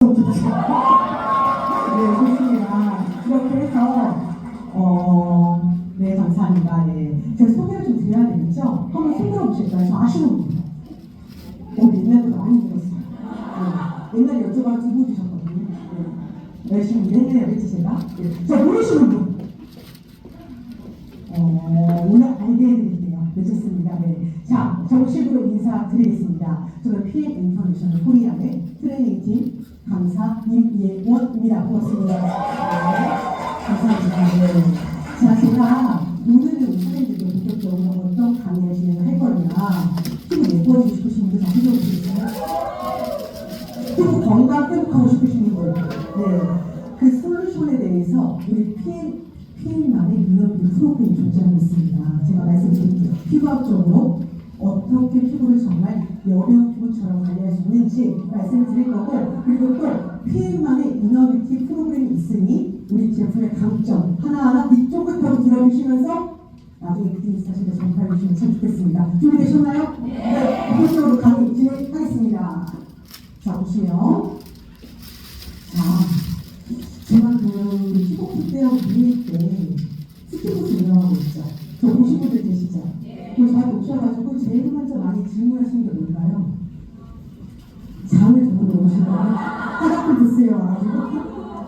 네, 좋습니다. 이렇게 해서, 네, 감사합니다. 네. 제가 소개를 좀 드려야 되겠죠? 한번 손들어 보실까요? 저 아시는 분. 옛날보다 많이 들었어요. 네. 옛날에 여쭤봐 두고 드셨거든요. 네. 열심히 일했네요, 그치, 제가? 네. 자, 모르시는 분. 오늘 알게 해드릴게요. 네, 좋습니다. 네. 자, 정식으로 인사드리겠습니다. 저는 PM 인터내셔널 코리아의 트레이닝팀 강사 임예원입니다. 고맙습니다. 네, 감사합니다. 네. 자, 제가 오늘은 선생님들께 본격적으로 어떤 강의를 진행할 거냐, 피부 예뻐지고 싶으신 분들 다 해줘보시겠어요? 피부 건강 회복하고 싶으신 분들, 네. 그 솔루션에 대해서 우리 PM만의 유형들 프로그램이 존재하고 있습니다. 제가 말씀드릴게요. 피부학적으로 어떻게 피부를 정말 여배우 피부처럼 관리할 수 있는지 말씀을 드릴 거고, 그리고 또 PM만의 이너뷰티 프로그램이 있으니 우리 제품의 강점 하나하나 이쪽부터 들어주시면서 나중에 비즈니스 하실 때 전파해 주시면 참 좋겠습니다. 준비되셨나요? 네. 본격적으로 강의 진행하겠습니다. 자, 보시면, 자, 제가 그 피부과 때하고 비닐 때 스킨부스 운영하고 있죠. 저 보신 분들 계시죠? 그래서 저한테 오셔가지고 제일 먼저 많이 질문하시는 게 뭘까요? 잠을 자꾸 놓으시나요? 화장품 드세요.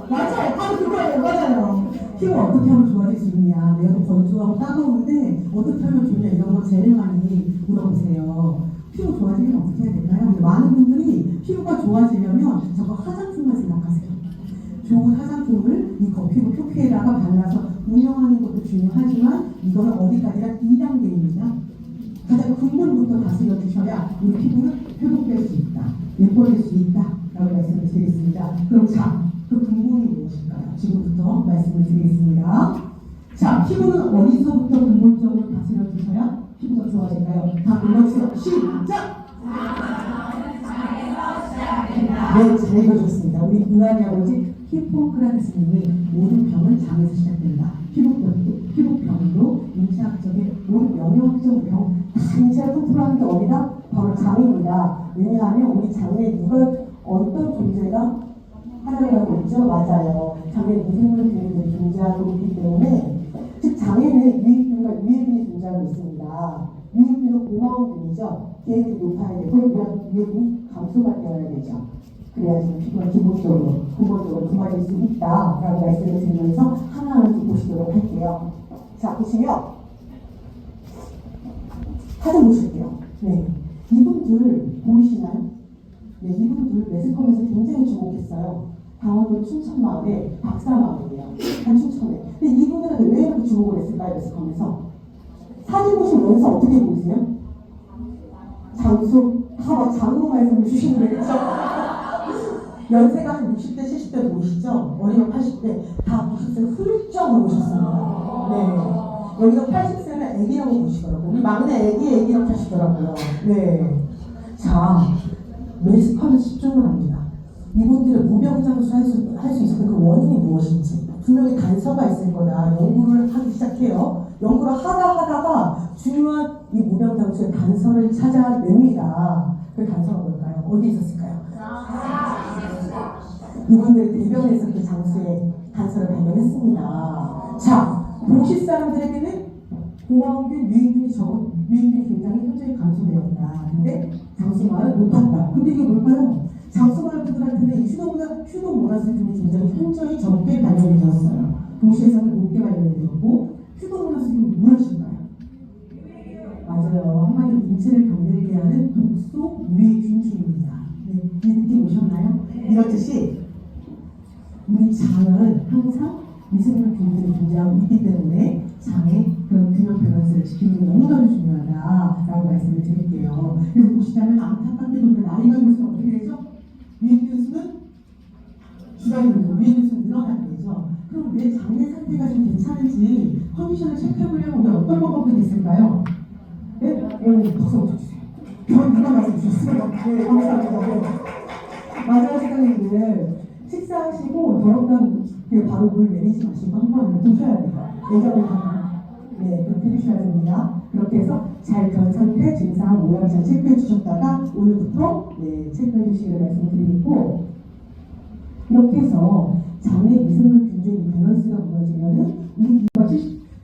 맞아요. 바로 그거예요. 맞아요. 피부 어떻게 하면 좋아질 수 있냐, 내가 건조하고 따가운데 어떻게 하면 좋냐, 이런 거 제일 많이 물어보세요. 피부 좋아지려면 어떻게 해야 될까요? 근데 많은 분들이 피부가 좋아지려면 자꾸 화장품만 생각하세요. 좋은 화장품을 이 피부 표피에다가 발라서 운영하는 것도 중요하지만 이거는 어디까지나 2단계입니다. 가장 근본부터 다스려 주셔야 우리 피부는 회복될 수 있다, 예뻐질 수 있다 라고 말씀을 드리겠습니다. 그럼 자, 그 근본이 무엇일까요? 지금부터 말씀을 드리겠습니다. 자, 피부는 어디서부터 근본적으로 다스려 주셔야 피부가 좋아질까요? 다 불러주세요. 시작! 네, 잘 읽어줬습니다. 우리 이완희 아버지 히포크라테스님이 모든 병은 장에서 시작된다. 피부병도 인체학적인 모든 영양학적 병 신체를 컨트롤하는 게 어디다? 바로 장입니다. 왜냐하면 우리 장에 이걸 어떤 존재가 활용하고 있죠? 맞아요. 장에 미생물 균들이 존재하고 있기 때문에, 즉 장에는 유익균과 유해균이 존재하고 있습니다. 유해균은 고마운 균이죠. 걔들이 높아야 되고 유해균이 감소가 되어야 되죠. 그래야지 피부가 기본적으로 근본적으로 좋아질 수 있다라고 말씀을 드리면서 하나하나 좀 보시도록 할게요. 자, 보시면 사진 보실게요. 네, 이분들 보이시나요? 네, 이분들 매스컴에서 굉장히 주목했어요. 강원도 춘천마을의 박사마을이에요. 한 춘천에. 근데 이분들한테 왜 이렇게 주목을 했을까요? 매스컴에서 사진 보시면서 어떻게 보이세요? 장수, 다 장으로 말씀을 주시는 거겠죠? 연세가 한 60대, 70대 보이시죠? 머리가 80대, 다 90세 훌쩍 오셨습니다. 네. 여기가 80세는 애기라고 보시더라고요. 우리 막내 애기라고 하시더라고요. 네. 자, 매스컴에 집중을 합니다. 이분들의 무병장수 할 수 있었던 그 원인이 무엇인지 분명히 단서가 있을 거다. 연구를 하기 시작해요. 연구를 하다가 중요한 이 무병장수의 단서를 찾아냅니다. 그 단서가 뭘까요? 어디 있었을까요? 이분들 대변에서 그 장수의 단서를 발견했습니다. 자, 도시 사람들에게는 고마운균, 유익균이 적은, 유익균이 굉장히 현저히 감소되었다. 근데 장수마을은 높았다. 근데 이게 뭘까요? 장수마을 분들한테는 휴도모나스균이 굉장히 현저히 적게 발견이 되었어요. 도시에서는 높게 발견이 되었고, 휴도모나스균이 무엇인가요? 맞아요. 한마디로 인체를 병들게 하는 독소 유해균중입니다. 네, 이 느낌 오셨나요? 이렇듯이 우리 장은 항상 미생물 균들이 존재하고 있기 때문에 장의 그런 균형 밸런스를 지키는 게 너무나도 중요하다라고 말씀을 드릴게요. 그래서 보시자면 안타깝게도 나이가 들수록 어떻게 되죠? 유해균 수는 줄어들고 유해균 수는 늘어나게 되죠. 그럼 내 장의 상태가 좀 괜찮은지 컨디션을 체크해보려면 우리 어떤 방법이 있을까요? 네? 여러분 박수 한번 쳐주세요. 별 누가 말씀 주셨어요? 네, 감사합니다. 맞아요, 시장님들. 식사하시고 더럽다고 바로 물 내리지 마시고 한번 보셔야 돼요. 예전에 네, 그렇게 해주셔야 됩니다. 그렇게 해서 잘 변 상태, 증상, 모양 잘 체크해 주셨다가 오늘부터 네, 체크해 주시기를 말씀드리고, 이렇게 해서 장내 미생물 균群밸런스가 무너지면은 우리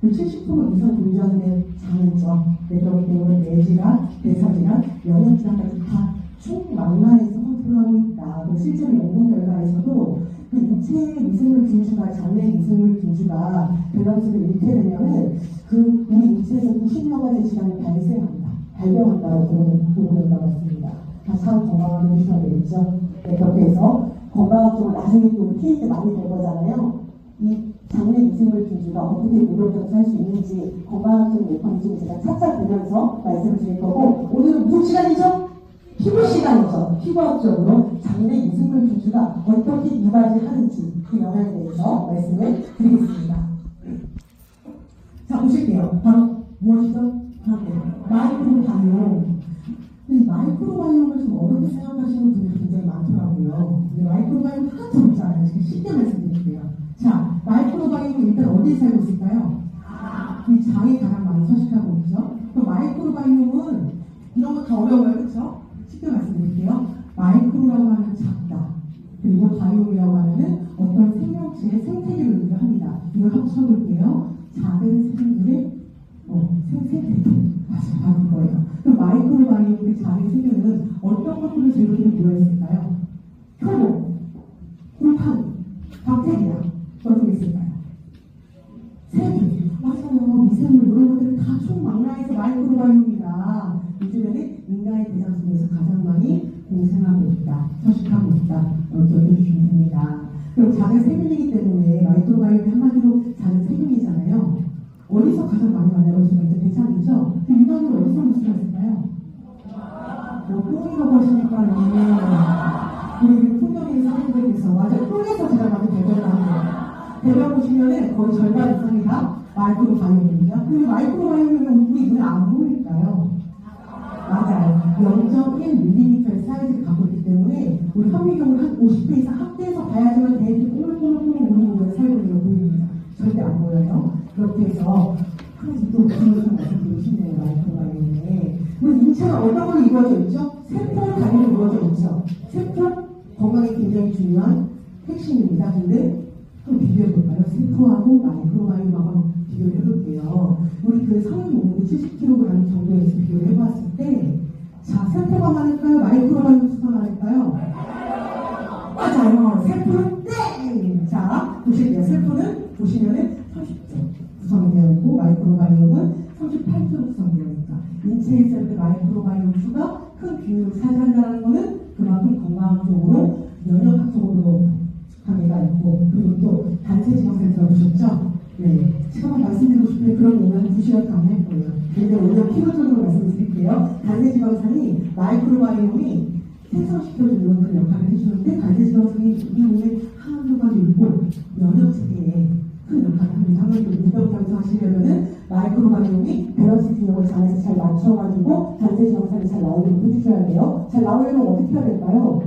70% 이상 존재하는 장이죠. 그렇기 때문에 뇌질환, 대사질환, 면역질환까지 다 총망라해서 컨트롤하고 있다. 실제로 연구 결과에서도 그 인체 미생물 균주가 장내 미생물 균주가 밸런스를 잃게 되면은 그 우리 인체에서 90여 가지 질환이 발병한다고 보고 결과가 있습니다. 참 건강하게 해주셔야 되겠죠. 네, 그렇게 해서 건강학적으로 나중에 또 케이스 많이 될 거잖아요. 이 장내 미생물 균주가 어떻게 무력적으로 살 수 있는지 건강학적 메커니즘을 제가 찾아보면서 말씀을 드릴 거고, 오늘은 무슨 시간이죠? 피부 시간이죠. 피부학적으로 장내 미생물 균주가 어떻게 유발을 하는지 그 영향에 대해서 말씀을 드리겠습니다. 자, 보실게요. 바로 무엇이죠? 마이크로바이옴. 이 마이크로바이옴을 좀 어렵게 생각하시는 분들이 굉장히 많더라고요. 마이크로바이옴 하나도 없잖아요. 쉽게 말씀드릴게요. 자, 마이크로바이옴은 일단 어디에 살고 있을까요? 이 장에 가장 많이 서식하고 있죠. 또 마이크로바이옴은 이런 거 다 어려워요. 그렇죠? 쉽게 말씀드릴게요. 마이크로라고 하면 작다. 그리고 바이옴이라고 하면은 어떤 생명체의 생태계를 의미를 합니다. 이걸 한번 쳐볼게요. 작은 생물의 생태계. 맞아요. 바로 그거예요. 그럼 마이크로바이옴 그 장의 생명은 어떤 것들을 재료들이 모여있을까요? 효모, 골파리, 박테리아, 어떤 게 있을까요? 세균. 맞아요. 미생물 이런 것들은 다 총망라해서 마이크로바이옴이다. 요즘에는 인간의 대장 속에서 가장 많이 공생하고 있다, 서식하고 있다. 기억해 주시면 됩니다. 그럼 작은 세균이기 때문에 마이크로바이옴이 한마디로 작은 세균이잖아요. 어디서 가장 많이 만나볼 수가 있죠? 대장이죠? 그 유방으로 어디서 볼 수가 있을까요? 똥이라고 하시니까 우리 풍경의 사람들께서 맞아요. 똥에서 가장 많이 발견을 합니다. 대변 보시면은 거의 절반 이상이 다 마이크로바이옴입니다. 근데 마이크로바이옴은 우리 눈에 안 보일까요? 맞아요. 0.1mm의 사이즈를 갖고 있기 때문에 우리 현미경을 한 50배 이상 확대해서 봐야지만 대기 꼬물꼬물꼬물 우리 몸에 살고 있는 거 보입니다. 절대 안 보여요. 그렇게 해서 항상 또 기억해서 말씀드리고 싶네요. 마이크로바이옴에 우리 인체가 어떤 걸로 이루어져 있죠? 세포 단위로 이루어져 있죠. 세포 건강에 굉장히 중요한 핵심입니다. 근데 그럼 비교해볼까요? 세포하고 마이크로바이옴하고 비교를 해볼게요. 우리 그 성인 몸무게 70kg 정도에서 비교를 해봤을 때, 자, 세포가 많을까요? 마이크로바이옴 수가 많을까요? 맞아요. 세포는 땡! 자, 보실게요. 세포는 보시면은 30조 구성이 되어 있고, 마이크로바이옴은 38조 구성이 되어 있다. 인체에서 이렇게 마이크로바이옴 수가 큰 비율을 차지한다는 거는 그만큼 건강적으로, 면역학적으로 관계가 있고, 그리고 또 단체지방산을 들어보셨죠? 네. 처음 말씀드리고 싶은데 그런 오늘 2시간 동안 할 거예요. 근데 오늘 피부적으로 말씀드릴게요. 단체지방산이 마이크로바이옴이 생성시켜주는 그런 역할을 해주는데, 단체지방산이 우리 몸에 항암 효과도 있고 면역체계에 큰 역할을 합니다. 한번 무병장수 하시려면은 마이크로바이옴이 밸런스 균형을 장에서 잘 맞춰가지고 단체지방산이 잘 나오려고 해주셔야 돼요. 잘 나오려면 어떻게 해야 될까요?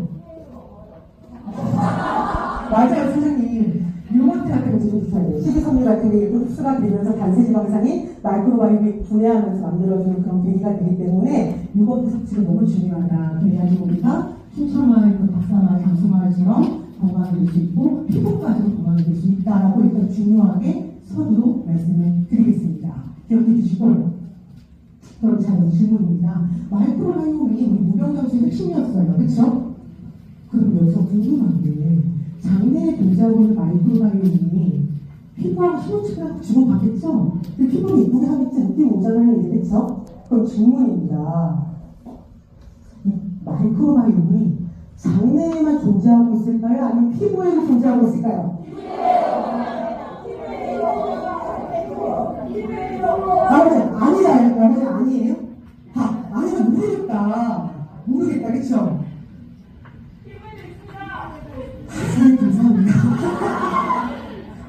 맞아요, 사장님. 요거트한테 문제주셔야 돼요. 식이섬유 같은 게 흡수가 되면서 단체지방산이 마이크로바이옴이 분해하면서 만들어주는 그런 계기가 되기 때문에 요거트 섭취가 너무 중요하다. 그래가지고 우리가 춘천마을, 박사마을, 장수마을처럼 건강이 될 수 있고 피부까지도 건강이 될 수 있다라고 일단 중요하게 선으로 말씀을 드리겠습니다. 기억해 주시고, 그럼 자, 질문입니다. 마이크로바이옴이 우리 무병장수의 핵심이었어요. 그렇죠? 그럼 여기서 궁금한 게, 장내에 존재하고 있는 마이크로바이옴이 피부하고 신호체랑 주고받겠죠? 근데 피부는 이쁘게 하겠지? 느낌 오잖아요, 이제. 그쵸? 그럼 질문입니다. 이 마이크로바이옴이 장내에만 존재하고 있을까요? 아니면 피부에도 존재하고 있을까요? 아니다, 아니에요? 아니면 모르겠다, 그쵸? 감사합니다.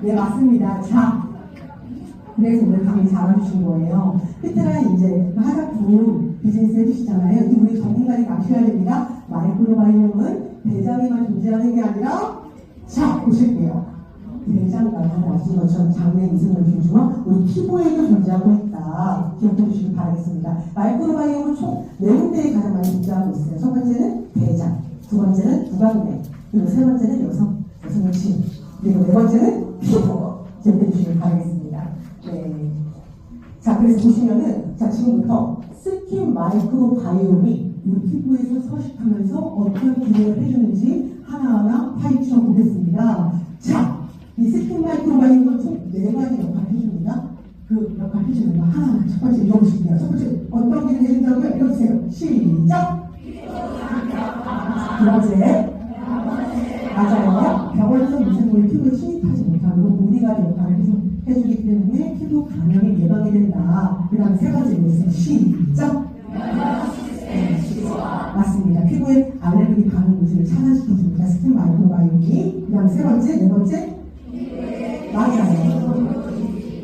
네, 맞습니다. 자, 그래서 오늘 강의 잘해주신 거예요. 끝에는 이제 화장품 비즈니스 해주시잖아요. 우리 전문가님 아셔야 됩니다. 마이크로바이옴은 대장에만 존재하는 게 아니라, 자, 보실게요. 대장 나라는 아시는 것처럼 장내 미생물 균주와 우리 피부에도 존재하고 있다. 기억해 주시기 바라겠습니다. 마이크로바이옴은 총 4군데에 가장 많이 존재하고 있어요. 첫 번째는 대장, 두 번째는 구강내, 그리고 세 번째는 가슴뭉침. 그리고 네 번째는 피부. 기억해 주시길 바라겠습니다. 네. 자, 그래서 보시면은, 자, 지금부터 스킨 마이크로바이옴이 우리 피부에서 서식하면서 어떤 기능을 해주는지 하나하나 파헤쳐 보겠습니다. 자, 이 스킨 마이크로바이옴은 총 4가지 역할을 해줍니다. 그 역할을 해주는 거 하나하나 첫 번째 읽어보실게요. 첫 번째, 어떤 기능을 해준다고요? 읽어주세요. 시작! 두 번째, 맞아요. 병원에서 미생물이 피부에 침입하지 못하도록 보디가드 역할을 해주기 때문에 피부 감염이 예방이 된다. 그 다음에 세 번째로 있어요. 시작! 맞습니다. 피부에 알레르기 반응 물질을 차단시켜줍니다. 스킨 마이크로바이옴이. 그 다음에 세 번째, 네 번째? 맞아요.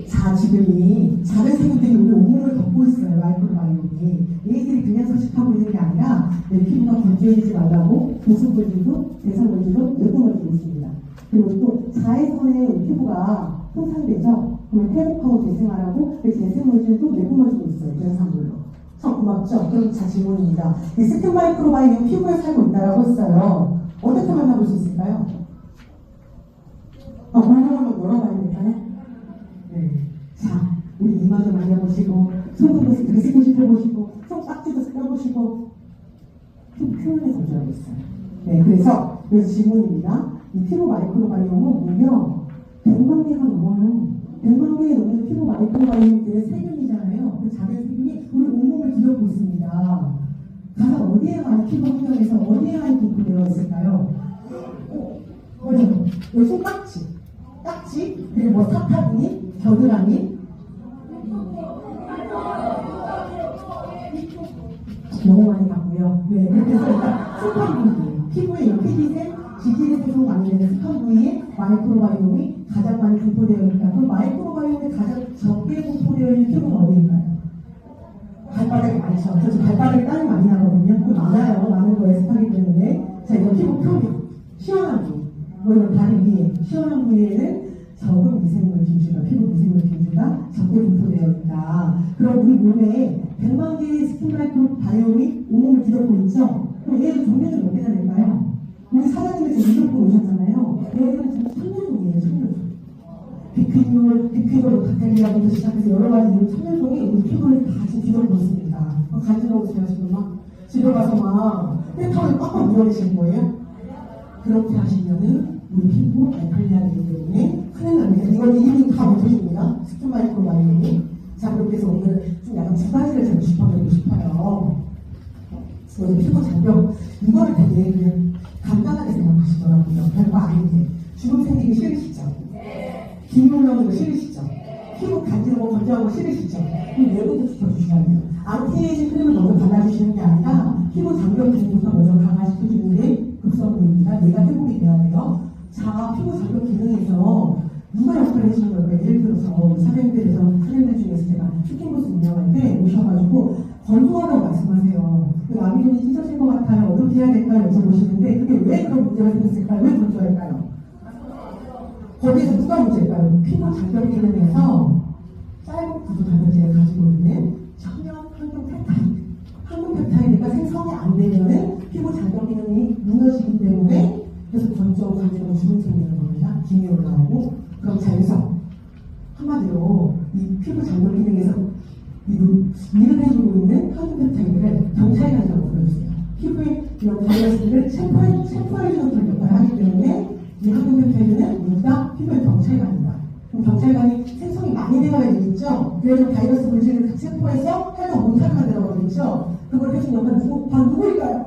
자, 지금 이 작은 세균들이 우리 온몸을 덮고 있어요. 마이크로바이옴이. 얘들이 그냥 서식하고 있는 게 아니라 내 피부가 건조해지지 말라고 보습물질도 대상물질도 내뿜어주고 있습니다. 그리고 또 자외선에 우리 피부가 손상되죠. 그러면 회복하고 재생하라고 그 재생물질도 내뿜어주고 있어요. 대상물로. 참 고맙죠? 그럼 자, 질문입니다. 이 스킨 마이크로바이옴 피부에 살고 있다고 했어요. 어떻게 만나볼 수 있을까요? 물건 한번 열어봐야 될까요? 네. 자, 우리 이마도 만져보시고, 손도 쓰고 싶어보시고, 손깍지도 껴보시고, 좀 표현에 정지하고 있어요. 네, 그래서 질문입니다. 이 피부 마이크로바이옴은 무려 100만 개가 넘어요. 100만 개에 넘는 피부 마이크로바이옴들의 세균이잖아요. 그 작은 세균이 우리 온몸을 뒤덮고 있습니다. 가장 어디에 많이 피부 환경에서 어디에 많이 분포되어 있을까요? 뭐죠? 여기 손깍지, 딱지, 그리고 뭐 사타구니, 겨드랑이, 너무 많이 봤고요. 네, 그렇게 해서 일단 습한 부위예요. 피부에 요피디센, 지질에 소송 많이 되는 습한 부위에 마이크로바이옴이 가장 많이 분포되어 있다. 그럼 마이크로바이옴이 가장 적게 분포되어 있는 피부는 어디인가요? 발바닥이 많죠. 그래서 발바닥에 땀이 많이 나거든요. 그 많아요. 많은 거에 습하기 때문에. 자, 이거 피부 표면, 시원한 부위. 뭐 이런 다리 위에, 시원한 부위에는 적은 미생물菌주가, 피부 미생물菌주가 적게 분포되어 있다. 그럼 우리 몸에 100만 개의 스킨 마이크로바이옴이 온몸을 뒤덮고 있죠? 그럼 얘들 종류는 몇 개나 될까요? 우리 사장님이 지금 이렇게 오셨잖아요. 얘들은 지금 3년종이에요, 3년종. 비피놀, 닥테리아부터 시작해서 여러 가지 이런 천연종이 우리 피부를 다 지금 뒤덮고 있습니다. 간지러우세요, 지금 막? 집에 가서 막 패턴을 꽉꽉 밀어내실 거예요? 그렇게 하시면은 우리 피부 알칼리아 되기 때문에 큰일 납니다. 이건 이미 다 못해줍니다. 스킨 마이크로바이옴이. 자, 그렇게 해서 오늘 좀 약간 두 가지를 좀 짚어드리고 싶어요. 오늘 피부 장벽, 이거를 되게 그냥 간단하게 생각하시더라고요. 별거 아닌데. 주름 생기기 싫으시죠? 긴 올라오는 거 싫으시죠? 피부 간지러고 건조한 거 싫으시죠? 그럼 내부터 지켜주셔야 돼요. 안티에이징 크림을 먼저 발라주시는 게 아니라 피부 장벽 기능부터 먼저 강화시켜주는 게 급선무입니다. 얘가 회복이 돼야 돼요. 자, 피부 장벽 기능에서 누가 역할을 해주는 걸까요? 예를 들어서 우리 사장님들에서 사장님들 중에서 제가 스킨부스 운영할 때 오셔가지고 건조하다고 말씀하세요. 그 라미온이 찢어질 것 같아요. 어떻게 해야 될까요? 여쭤보시는데 그게 왜 그런 문제가 생겼을까요? 왜 건조할까요? 거기에서 누가 문제일까요? 피부 장벽 기능에서 짧은 구조 단백질을 가지고 있는 천연 항균 펩타이드. 항균 펩타이드가 생성이 안 되면은 피부 장벽 기능이 무너지기 때문에 그래서 건조하고 간지러고 주름 생기는 겁니다. 김이 올라오고. 그럼 자, 여기서 한마디로 이 피부 장벽 기능에서 일을 해주고 있는 항균 펩타이드를 경찰관이라고 불러주세요. 피부에 이런 바이러스들을 체포해주는 역할을 하기 때문에 이 항균 펩타이드는 우리가 피부의 경찰관이다. 그럼 경찰관이 생성이 많이 되어야 되겠죠? 그래서 바이러스 물질을 체포해서 활동 못하게 만들어버리죠? 그걸 해준 역할은 누구일까요?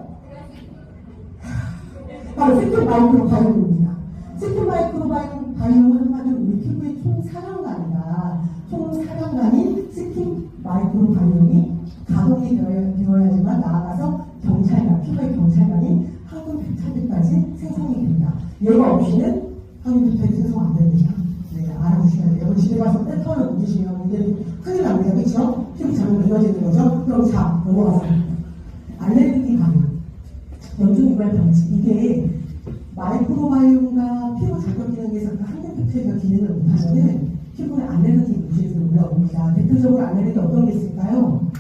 바로 스킨 마이크로바이옴입니다. 스킨 마이크로바이옴은 한마디로 우리 피부의 총사령관이다. 총사령관인 스킨 마이크로바이옴이 가동이 되어야지만 나아가서 경찰관, 피부의 경찰관이 항균 펩타이드까지 생성이 됩니다. 얘가 없이는 항균 펩타이드 생성 안 됩니다. 네, 알아주셔야 돼요. 집에 가서 패턴을 옮기시면 이제 큰일 납니다. 그렇죠? 피부 잘못 이어지는 거죠? 그럼 자, 넘어가서 알레르기 반응. 연중 유발 병치. 이게 마이크로바이옴과 피부 자극 기능에서 그 항균 펩타이드가 기능을 못하면은 피부에 알레르기 물질이 올라옵니다. 대표적으로 알레르기 어떤 게 있을까요?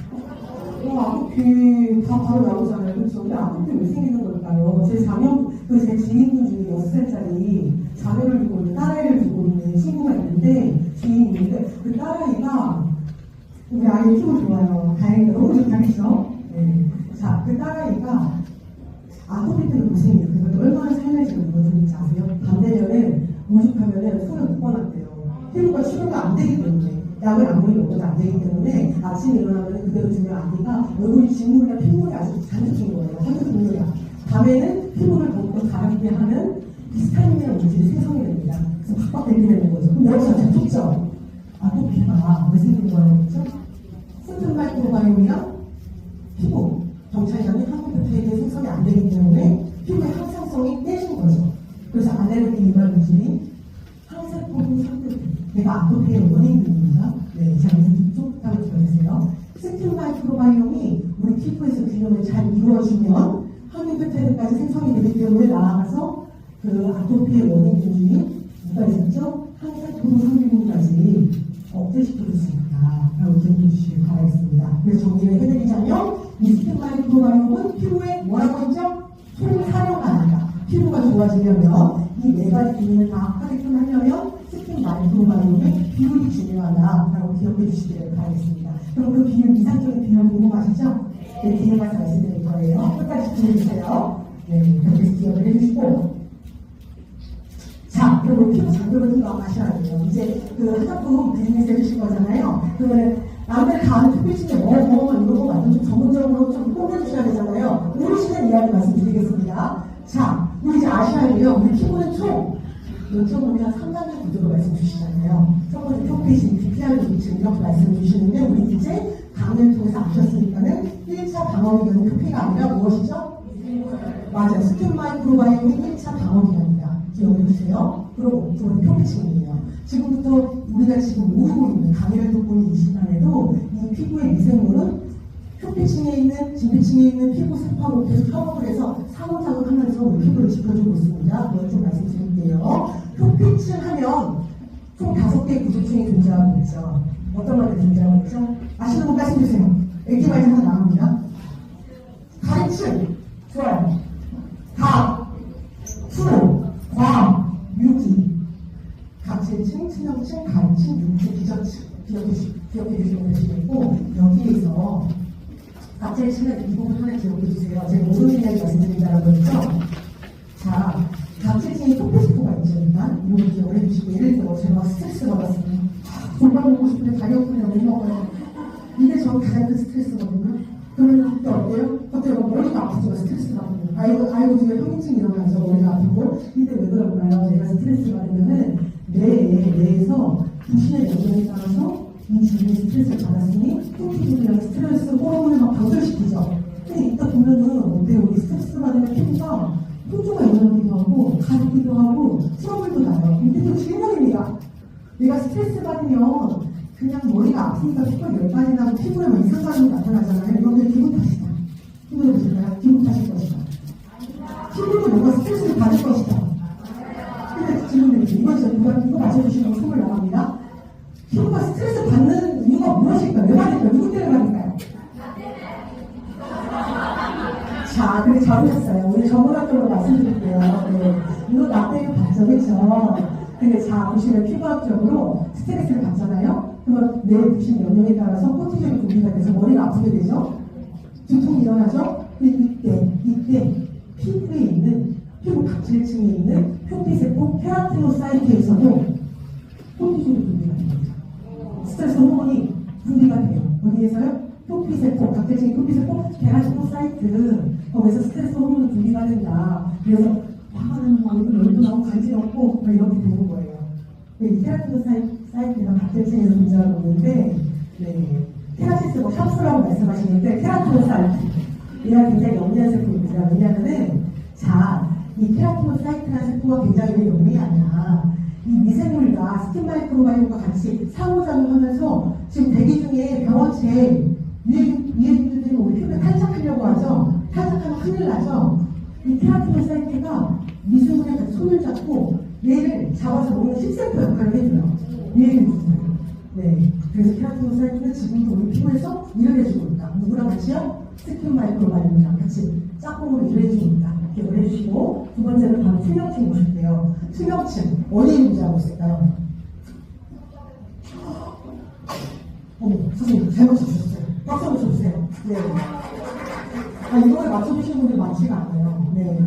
아토피 다 바로 나오잖아요. 그렇죠? 근데 아토피 왜 생기는 걸까요? 제 지인분 중에 6살짜리 자녀를 두고 있는 딸아이를 두고 있는 친구가 있는데 주인이 있는데 그 딸아이가 우리 아이 피부 좋아요. 다행히 너무 좋다겠죠? 네. 자, 그 딸아이가 아토피 때문에 고생해요. 그래서 얼마나 삶을 지금 무너지는지 아세요? 밤 되면은 오죽하면은 손을 못 뻗었대요. 피부가 치료가 안 되기 때문에 약을 아무리 먹어도 안 되기 때문에 아침에 일어나면 그대로 주면 아기가 얼굴이 진물이나 핏물이 아주 잔뜩 준 거예요. 잔뜩 줍니다. 밤에는 피부를 덮고 가렵게 하는 비스타민이라는 물질이 생성이 됩니다. 그래서 팍팍 내리게 되는 거죠. 그럼 여기서 잡혔죠? 아토피가 왜 생긴 거라고 했죠? 스튼 마이크로바이옴이랑 피부 정찰량이 항문표피에게 생성이 안 되기 때문에 피부의 항상성이 깨진 거죠. 그래서 알레르기 유발 물질이 항세포도 상태돼. 얘가 아토피의 원인입니다. 네, 자, 그래서 이쪽 답을 들어주세요. 스킨 마이크로바이옴이 우리 피부에서 균형을 잘 이루어주면 항균표체까지 생성이 되기 때문에 나아가서 그 아토피의 원인 중에 뭐가 있었죠? 항세포도 상균까지 억제시켜줄 수 있다. 라고 기억해 주시길 바라겠습니다. 그래서 정리를 해드리자면 이 스킨 마이크로바이옴은 피부에 뭐라고 했죠? 총사료가 아니다. 피부가 좋아지려면 이 네 가지 기능을 다 하게끔 하려면 스킨 마이크로바이옴의 비율이 중요하다라고 기억해 주시길 바라겠습니다. 그럼 그 비율, 이상적인 비율 궁금하시죠? 네, 뒤에 가서 말씀드릴 거예요. 끝까지 들어주세요. 네, 그렇게 기억을 해주시고. 자, 그리고 피부 장벽을 생각하셔야 돼요. 이제 그 화장품 비즈니스 해주실 거잖아요. 그러면 남들 다 아는 특별시대 이런 거 완전 좀 전문적으로 좀 꼽아주셔야 되잖아요. 모르시는 이야기 말씀드리겠습니다. 자, 우리 이제 아셔야 돼요. 우리 피부는 총 여쭤보면 3단계 구조로 말씀 주시잖아요. 첫 번째 표피신, PPR 기능 이렇게 말씀 주시는데 우리 이제 강의를 통해서 아셨으니까는 1차 방어기간은 표피가 아니라 무엇이죠? 맞아요. 스킨 마이크로바이옴이 1차 방어기간입니다. 기억해 주세요. 그리고 우리 표피신이에요. 지금부터 우리가 지금 모르고 있는 강의를 듣고 있는 이 시간에도 이 피부의 미생물은 표피층에 있는, 진피층에 있는 피부 세포하고 계속 협업을 해서 상호작용하면서 우리 피부를 지켜주고 있습니다. 그걸 좀 말씀드릴게요. 표피층 하면 총 5개의 구조층이 존재하고 있죠. 어떤 것들이 존재하고 있죠? 아시는 분 말씀주세요. 액티바이트 하나 나옵니다. 가래층, 좋아요. 각, 수, 광, 유기, 각질층, 친형층, 가래층, 유기, 기저층 기억해 주시면 되시겠고 여기에서 각질층은 이 부분 하나 기억해 주세요. 제가 모르는 이야기 말씀드린다고 했죠? 자, 각질층이 토피스포가 있죠. 일단 이 부분 기억을 해주시고 예를 들어 제가 스트레스 받았어요. 골반 먹고 싶은데 다이어트를 못 먹어요. 이게 저 가장 큰 스트레스거든요. 그러면 그때 어때요? 그때 머리가 아프죠. 스트레스 받으면. 아이고 중에 현미증 일어나서 머리가 아프고 근데 왜 그럴까요? 제가 스트레스 받으면은 뇌에서 부신의 영향에 따라서 이 주변에 스트레스를 받았으니 피부랑 스트레스 호르몬을 막 방출시키죠. 근데 이따 보면은 어때요? 우리 스트레스 받으면 피부가 홍조가 일어나기도 하고 가렵기도 하고 트러블도 나요. 이게 또 질문입니다. 내가 스트레스 받으면 그냥 머리가 아프니까 피부가 열반이 나고 피부에 막 이상 반응이 나타나잖아요. 이건 내 기분 탓이다. 기분을 보실까요? 기분 탓일 것이다. 피부는 뭔가 스트레스를 받을 것이다. 근데 질문입니다. 이거 맞춰주시면 선물 나갑니다. 피부가 스트레스 받는 이유가 무엇일까요? 왜 받을까요? 누구 때문에 받을까요? 자, 근데 잘하셨어요. 우리 전문학적으로 말씀드릴게요. 네. 이거 나 때문에 받죠, 그렇죠? 근데 자, 보시면 피부학적으로 스트레스를 받잖아요? 그러면 뇌 부신 영역에 따라서 코티졸이 분비가 돼서 머리가 아프게 되죠? 두통이 일어나죠? 근데 이때 피부에 있는, 피부 각질층에 있는 표피세포 케라티노사이트에서도 코티졸이 분비가 됩니다. 스트레스 호르몬이 분비가 돼요. 어디에서요? 표피세포, 각질층의 표피세포, 케라티노사이트. 거기서 스트레스 호르몬이 분비가 된다. 그래서 화가 나면 막 얼굴도 나고 간지럽고 막 이렇게 되는 거예요. 이 케라티노사이트가 각질층에서 존재하고 있는데, 네. 케라티스 뭐 샵스라고 말씀하시는데, 케라티노사이트. 얘가 굉장히 영리한 세포입니다. 왜냐하면은, 자, 이 케라티노사이트라는 세포가 굉장히 왜 영리하냐. 이 미생물과 스킨 마이크로바이옴과 같이 상호작용하면서 지금 대기 중에 병원체 위해분들이 우리 피부에 탈착하려고 하죠. 탈착하면 큰일 나죠. 이 케라티노사이트가 미생물에 같이 손을 잡고 얘를 잡아서 먹는 식세포 역할을 해줘요. 위해분들. 네. 그래서 케라티노사이트는 지금도 우리 피부에서 일을 해주고 있다. 누구랑 같이요? 스킨 마이크로바이옴이랑 같이 짝꿍으로 일을 해주고 있다. 기억을 해주시고, 두 번째는 바로 투명층 보실게요. 투명층 어디에 존재하고 있을까요? 선생님 잘 맞춰주셨어요. 박수 한번 쳐주세요. 네. 이거를 맞춰주시는 분들이 많지가 않아요. 네.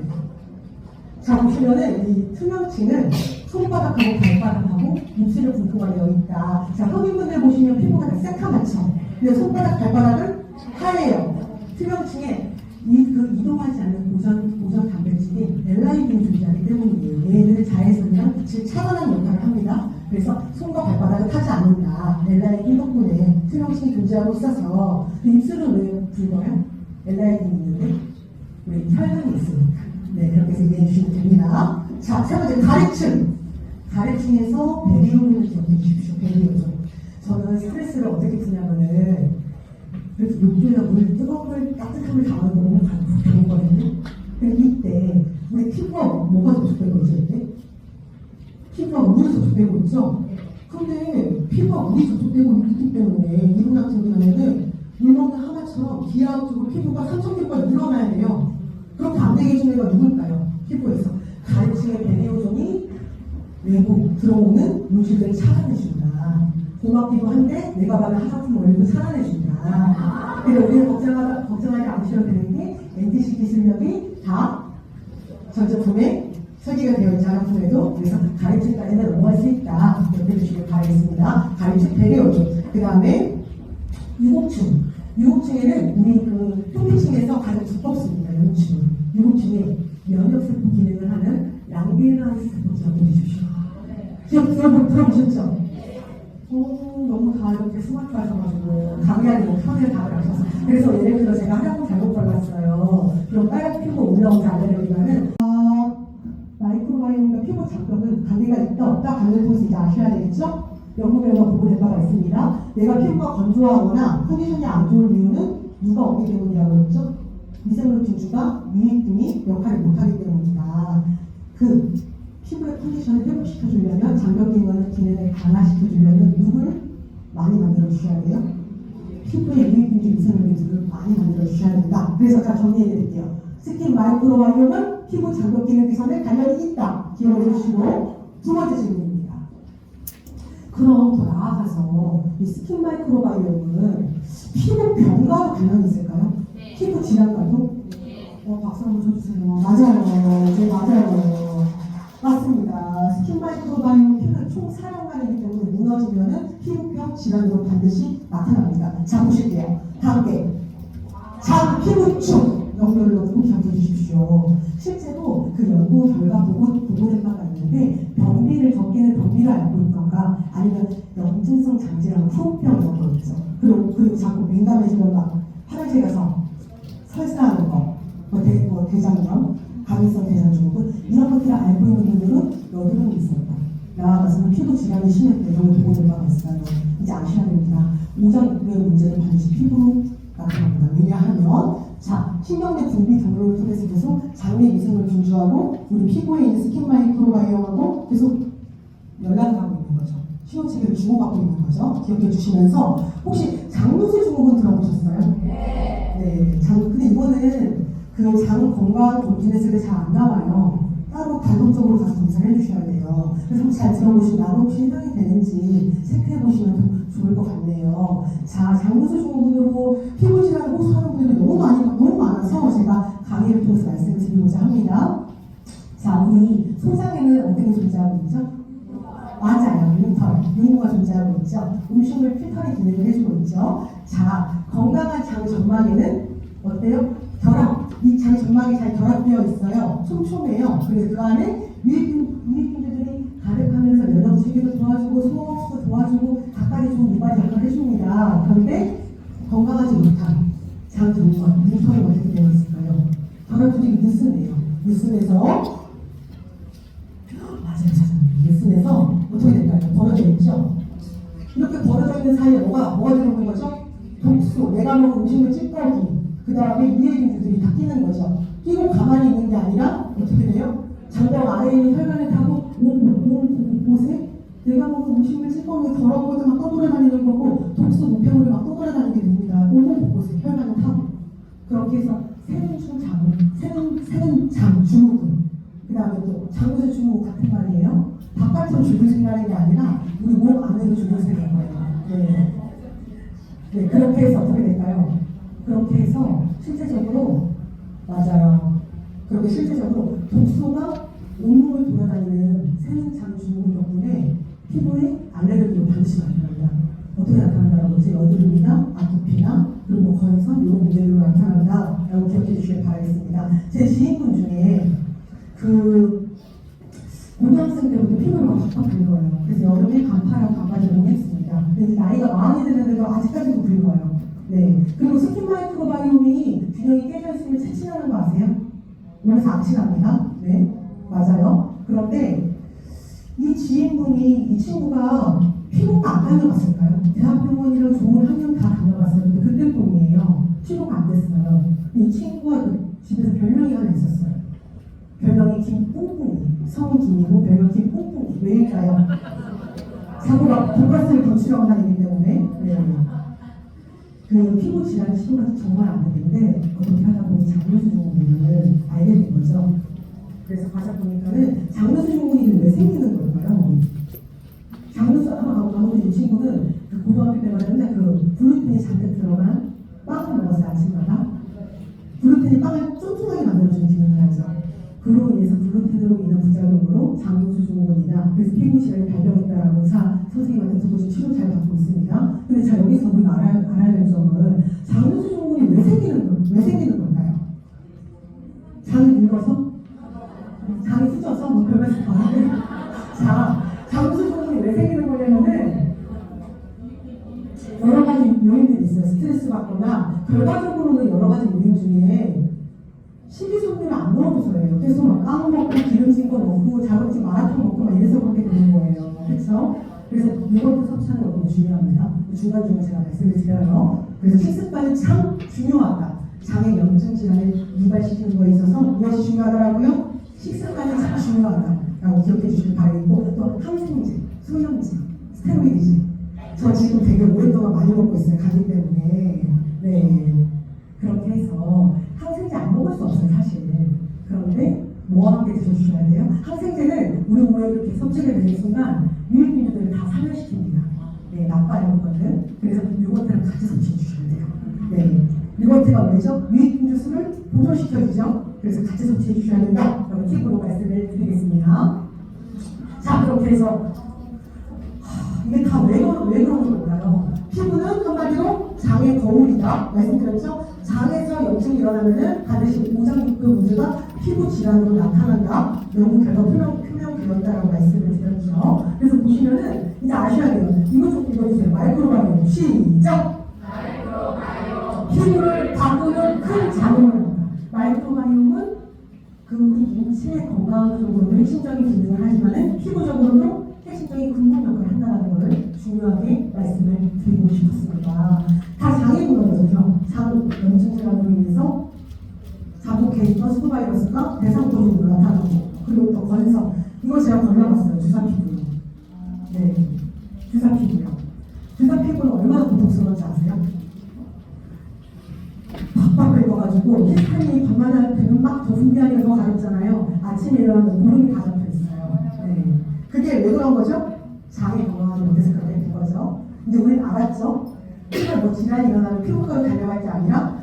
자, 보시면은 이 투명층은 손바닥하고 발바닥하고 입술을 분포가 되어 있다. 자, 흑인분들 보시면 피부가 다 새카맣죠? 근데 손바닥, 발바닥은 하얘요. 투명층에 이동하지 않는 고전 단백질이 엘라이딘이 존재하기 때문이에요. 얘네들 자외선이랑 빛을 차단하는 역할을 합니다. 그래서 손과 발바닥을 타지 않는다. 엘라이딘 덕분에 투명층이 존재하고 있어서 입술은 왜 붉어요? 엘라이딘이 있는데 우리 혈관이 있으니까. 네, 그렇게 해서 이해해 주시면 됩니다. 자, 세 번째 가래층. 가래층에서 베리오존을 기억해 주십시오. 베리오존. 저는 스트레스를 어떻게 푸냐면은 그래서 욕조에다 물, 뜨거운 물, 따뜻한 물 담아서 너무 배우거든요. 근데 이때 우리 피부가 뭐가 접촉되고 있죠? 이때? 피부가 물이 접촉되고 있죠? 근데 피부가 물이 접촉되고 있기 때문에 이분 같은 경우에는 물 먹는 하마처럼 기하학적으로 피부가 3,000개까지 늘어나야 돼요. 그럼 안 되게 해주는 애가 누굴까요? 피부에서. 가래층의 베리오존이 외부 들어오는 물질들을 차단해준다. 고막 피부한데 내가 받은 화장품 오일도 차단해준다. 그래서 우리는 걱정하지 않으셔도 되는 게 NTC 기술력이 다 전 제품에 설계가 되어 있지 않음에도 그래서 가래층까지는 넘어갈 수 있다. 기억해 주시길 바라겠습니다. 가래층 베리오존. 그 다음에 유곡층. 유곡층에는 우리 그 표피층에서 가장 두껍습니다. 유곡층에 면역세포 기능을 하는 랑비르하우스 세포 기억해 주십시오. 들어보셨죠? 너무 다 이렇게 스마트 하셔가지고 강의하는 뭐 편을 답을 하셔서 그래서 예를 들어 제가 화장품 잘못 발랐어요. 그럼 빨간 피부가 올라오지 않으려면 마이크로바이옴과 피부 장벽은 관계가 있다 없다 관계를 통해서 이제 아셔야 되겠죠? 연구 결과 보고된 바가 있습니다. 내가 피부가 건조하거나 컨디션이 안 좋은 이유는 누가 없기 때문이라고 했죠? 미생물 균주가 유익 등이 역할을 못하기 때문이다. 그 피부의 컨디션을 회복시켜주려면 장벽 기능을 강화시켜주려면 누구를 많이 만들어주셔야 돼요? 피부의 유익균주 미생물균주를 많이 만들어주셔야 된다. 그래서 자 정리해드릴게요. 스킨 마이크로바이옴은 피부 장벽 기능 개선에 관련이 있다. 기억을 해주시고 두 번째 질문입니다. 그럼 더 나아가서 이 스킨 마이크로바이옴은 피부 병과도 관련이 있을까요? 네. 피부 질환과도? 네. 박수 한번 쳐주세요. 맞아요. 네, 맞아요. 맞습니다. 스킨 마이크로바이옴 피부는 총 4년간이기 때문에 무너지면은 피부병 질환으로 반드시 나타납니다. 자, 보실게요. 다음 게 장 피부충 연결로 좀 기억해 주십시오. 실제로 그 연구 결과 보고된 바가 있는데 변비를 적게는 변비를 앓고 있던가 아니면 염증성 장질환 후병 이런 거 있죠. 그리고 자꾸 민감해지면 막 화장실 가서 설사하는 거, 대장염, 감염성 대장증후군 이런 것들을 알고 있는 분들은 여드름이 있습니다. 나아가서는 피부 질환이 심할 때 이런 걸 보고된 바가 있어요. 이제 아셔야 됩니다. 오장육부의 문제는 반드시 피부로 나타납니다. 왜냐하면 자, 신경내 분비 경로를 통해서 계속 장내 미생물 분주하고 우리 피부에 있는 스킨 마이크로바이옴하고 계속 연락을 하고 있는 거죠. 신호체계를 주고받고 있는 거죠. 기억해 주시면서 혹시 장누수 증후군 들어보셨어요? 네. 근데 이거는 그 장 건강 검진했을 때 잘 안 나와요. 따로 단독적으로 가서 검사를 해주셔야 돼요. 그래서 잘 들어보시면 나도 혹시 해당이 되는지 체크해보시면 좋을 것 같네요. 자, 장누수 증후군으로 피부질환을 호소하는 분들이 너무 많아서 제가 강의를 통해서 말씀을 드리고자 합니다. 자, 우리 소장에는 어떻게 존재하고 있죠? 맞아요. 융구가 존재하고 있죠. 음식물 필터링 기능을 해주고 있죠. 자, 건강한 장 점막에는 어때요? 결합. 이 장 점막이 잘 결합되어 있어요. 촘촘해요. 그래서 그 안에 유익균들이 가득하면서 면역 체계도 도와주고 소화흡수도 도와주고 닭발이 좋은 이발이 역할을 해줍니다. 그런데 건강하지 못한 장 점막, 융터는 어떻게 되어 있을까요? 결합 조직이 느슨해요. 느슨해서 맞아요, 사장님. 느슨해서 어떻게 될까요? 벌어져 있죠? 이렇게 벌어져 있는 사이에 뭐가 들어오는 거죠? 독소, 내가 먹은 음식물 찌꺼기, 그 다음에 유해균들이 다 끼는 거죠. 끼고 가만히 있는 게 아니라 어떻게 돼요? 장벽 아래에 있는 혈관을 타고 옷에 내가 먹은 음식물 찌꺼기 더러운 것도 막 떠돌아다니는 거고 독소 노폐물이 막 떠돌아다니게 됩니다. 온몸 곳곳에 혈관을 타고 그렇게 해서 새는 장 증후군 그 다음에 또 장에서 증후군 같은 말이에요. 바깥으로 죽을 생각하는 게 아니라 우리 몸 안에도 죽을 생각인 거예요. 네, 그렇게 해서 어떻게 될까요? 그렇게 해서 실제적으로 맞아요. 그렇게 실제적으로 독소가 온몸을 돌아다니는 새는 장 증후군 덕분에 피부에 알레르기로 반드시 나타납니다. 어떻게 나타난다고 하지? 여드름이나 아토피나 그리고 거에서 이런 문제로 나타난다 라고 기억해 주시길 바라겠습니다. 제 지인분 중에 고등학생 때부터 피부가 확확 붉어요. 그래서 여름에 간파랑 반바지를 했습니다. 근데 이제 나이가 많이 드는데도 아직까지도 붉어요. 네. 그리고 스킨 마이크로바이옴이 균형이 깨져 있으면 채취하는 거 아세요? 몸에서 악취납니다. 네. 맞아요. 그런데 이 친구가 피부가 안 다녀갔을까요? 대학병원이랑 좋은 학년 다 다녀갔었는데 그때 뿐이에요. 피부가 안 됐어요. 이 친구가 집에서 별명이 하나 있었어요. 별명이 김뿡뿡이. 성은 김이고 별명 김뿡뿡이. 왜일까요? 자꾸가 돈가스를 김치라고 다니기 때문에. 그 피부 질환 치료가 정말 안 되는데 어떻게 하다 보니 장누수 증후군을 알게 된 거죠. 그래서 가서 보니까는 장누수 증후군이 왜 생기는 걸까요? 장누수 아무튼 이 친구는 그 고등학교 때마다 맨날 그 글루텐이 잔뜩 들어간 빵을 먹었어요. 아침마다. 글루텐이 빵을 쫀쫀하게 만들어주는 기능을 하죠. 그로 인해서 글루텐으로 인한 부작용으로 장누수 증후군이다. 그래서 피부 질환이 발병했다라고 의사 선생님한테 듣고 치료 잘 받고 있습니다. 근데 자 여기서 우리가 알아야 될 점은 장누수 증후군이 왜 생기는 걸까요? 장이 늙어서? 장이 후져서? 뭐 별말 자, 장누수 증후군이 왜 생기는 거냐면은 여러 가지 요인들이 있어요. 스트레스 받거나 결과적으로는 여러 가지 요인 중에 식이섬유를 안 넣어줘서예요. 계속 막 빵 먹고 기름진 거 먹고 자극적 마라탕 먹고 막 이래서 그렇게 되는 거예요. 그렇죠? 그래서 이것도 섭취하는 거 너무 중요합니다. 중간중간 제가 말씀을 드려요. 그래서 식습관이 참 중요하다. 장의 염증 질환을 유발시키는 거에 있어서 무엇이 중요하더라고요? 식습관이 참 중요하다라고 기억해 주시길 바라겠고 또 항생제, 소염제, 스테로이드제 저 지금 되게 오랫동안 많이 먹고 있어요. 감기 때문에. 네. 그렇게 해서 항생제 안 먹을 수 없어요, 사실. 그런데 뭐와 함께 드셔주셔야 돼요? 항생제는 우리 몸에 이렇게 섭취가 되는 순간 유익균들을 다 사멸시킵니다. 네, 나빠요, 그거는. 그래서 유건트랑 같이 섭취해 주셔야 돼요. 네. 유건트가 왜죠? 유익균 수를 보존시켜주죠. 그래서 같이 섭취해 주셔야 된다. 라고 팁으로 말씀을 드리겠습니다. 자, 그렇게 해서 이게 다 왜 그런 걸까요? 피부는 한마디로 장의 거울이다. 말씀드렸죠? 장에서 염증이 일어나면은 반드시 오장육부 문제가 피부 질환으로 나타난다. 연구 결과 표명되었다라고 말씀을 드렸죠. 그래서 보시면은 이제 아셔야 돼요. 이거 좀 읽어주세요. 마이크로바이옴 시작! 마이크로바이옴 피부를 바꾸는 큰 작용을 합니다. 마이크로바이옴은 그 우리 인체의 건강 쪽으로도 핵심적인 기능을 하지만은 피부적으로도 핵심적인 근본 역할을 한다는 것을 중요하게 말씀을 드리고 싶었습니다. 다 장에 물어보죠. 장 염증 질환으로 인해서 자국 캐릭터 스토바이러스가 대상포진으로 나타나고 그리고 또 건성 이거 제가 걸려봤어요. 주사 피부요. 네, 주사 피부요. 주사 피부는 얼마나 고통스러운지 아세요? 팍팍 긁어가지고 히스타민이 반만할 때는 막 더 분비하는 거 가렵잖아요. 아침에 일어나면 무릎이 다 잡혀 있어요. 네. 그게 왜 그런 거죠? 장이 건강하지 못해서 그렇게 된 거죠. 근데 우리는 알았죠? 피부가 뭐 질환이 일어나면 피부과로 달려갈 게 아니라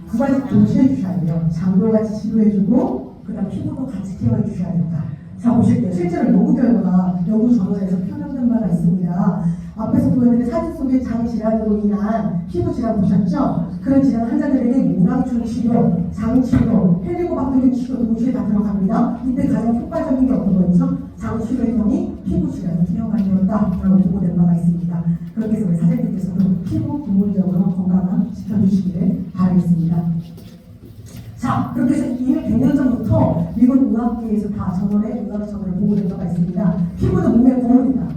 두 가지 동시에 해주셔야 돼요. 장도 같이 치료해주고 그 다음 피부도 같이 케어해주셔야 된다. 자 보실게요. 실제로 연구 결과가 연구 전원에서 표명된 바가 있습니다. 앞에서 보여드린 사진 속의 장 질환으로 인한 피부 질환 보셨죠? 그런 질환 환자들에게 모낭충 치료, 장 치료, 헬리코박테리움 치료 동시에 다 들어갑니다. 이때 가장 효과적인 게 어떤 거죠? 장 치료했더니 피부 질환이 케어가 되었다라고 보고된 바가 있습니다. 그렇게 해서 우리 사장님께서도 피부 근본적으로 건강을 지켜주시기를 바라겠습니다. 자, 그렇게 해서 이미 100년 전부터 미국 의학계에서 다 전원의 의학 저널을 보고된 바가 있습니다. 피부는 몸의 거울이다.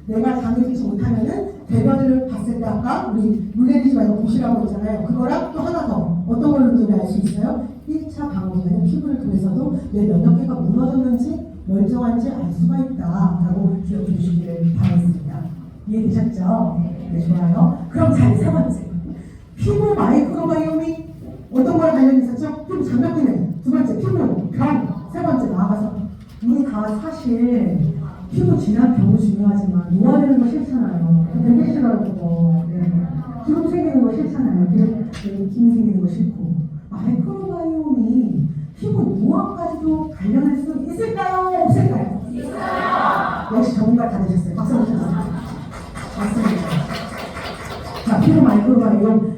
내가 장을 끼지 못하면은 대변을 봤을 때 아까 우리 물내리지 말고 보시라고 했잖아요. 그거랑 또 하나 더 어떤 걸로 눈에 알 수 있어요? 1차 방어기는 피부를 통해서도 내 면역계가 무너졌는지 멀쩡한지 알 수가 있다라고 기억해 주시기를 바라겠습니다. 이해되셨죠? 네, 좋아요. 그럼 자, 세 번째. 피부 마이크로바이옴이 어떤 거랑 관련이 있었죠? 피부 장벽기능. 두 번째, 피부 병. 세 번째, 나아가서. 우리 다 사실 피부 질환 병도 중요하지만 노화되는 거 싫잖아요. 되게 싫어요, 그거. 네. 주름 생기는 거 싫잖아요. 김 생기는 거 싫고. 마이크로바이옴이 피부 노화까지도 관련할 수 있을까요? 없을까요? 있어요. 역시 전문가 다 되셨어요. 박수 한번 주세요. 맞습니다. 자, 피부 마이크로바이옴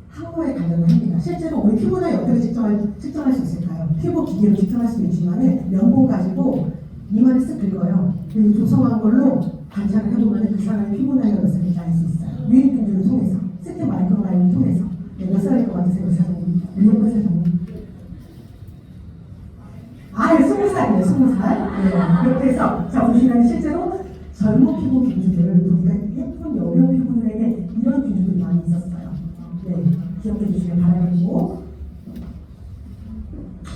항모에 관련을 합니다. 실제로 우리 피부 나이 어떻게 측정할 수 있을까요? 피부 기계로 측정할 수도 있지만 면봉 가지고 이마를 쓱 긁어요. 그리고 조성한 걸로 관찰을 해보면 그 사람의 피부 나이가 몇 살인지 알 수 있어요. 유입균들을 통해서, 스킨 마이크로바이옴을 통해서. 네, 몇 살일 것 같으세요, 사장님? 몇 살이요? 아, 20살이에요, 20살. 네, 그렇게 해서, 자, 보시면 실제로 젊은 피부 균주들을 보니까 예쁜 여성 피부들에게 이런 균주들이 많이 있었어요. 네, 기억해 주시면 바라겠고.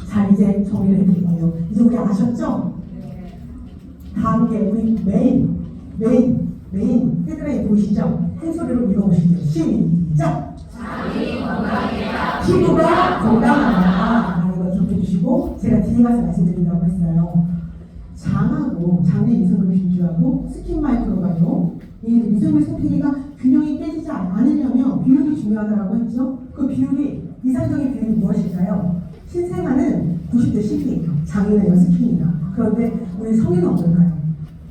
자, 이제 정리를 해드릴게요. 이제 우리 아셨죠? 다음 게 우리 메인 헤드라인 보이시죠? 큰 소리로 읽어보시죠. 시작! 피부가 건강하다 라는 걸 기억해 주시고 제가 뒤에 가서 말씀드린다고 했어요. 장하고 장내 미생물 균주하고 스킨 마이크로바이옴 이 미생물 생태계가 균형이 깨지지 않으려면 비율이 중요하다고 했죠. 그 비율이 이상적인 비율이 무엇일까요? 신생아는 90대 10이에요. 장인이나 스킨이나. 그런데 우리 성인은 어떨까요?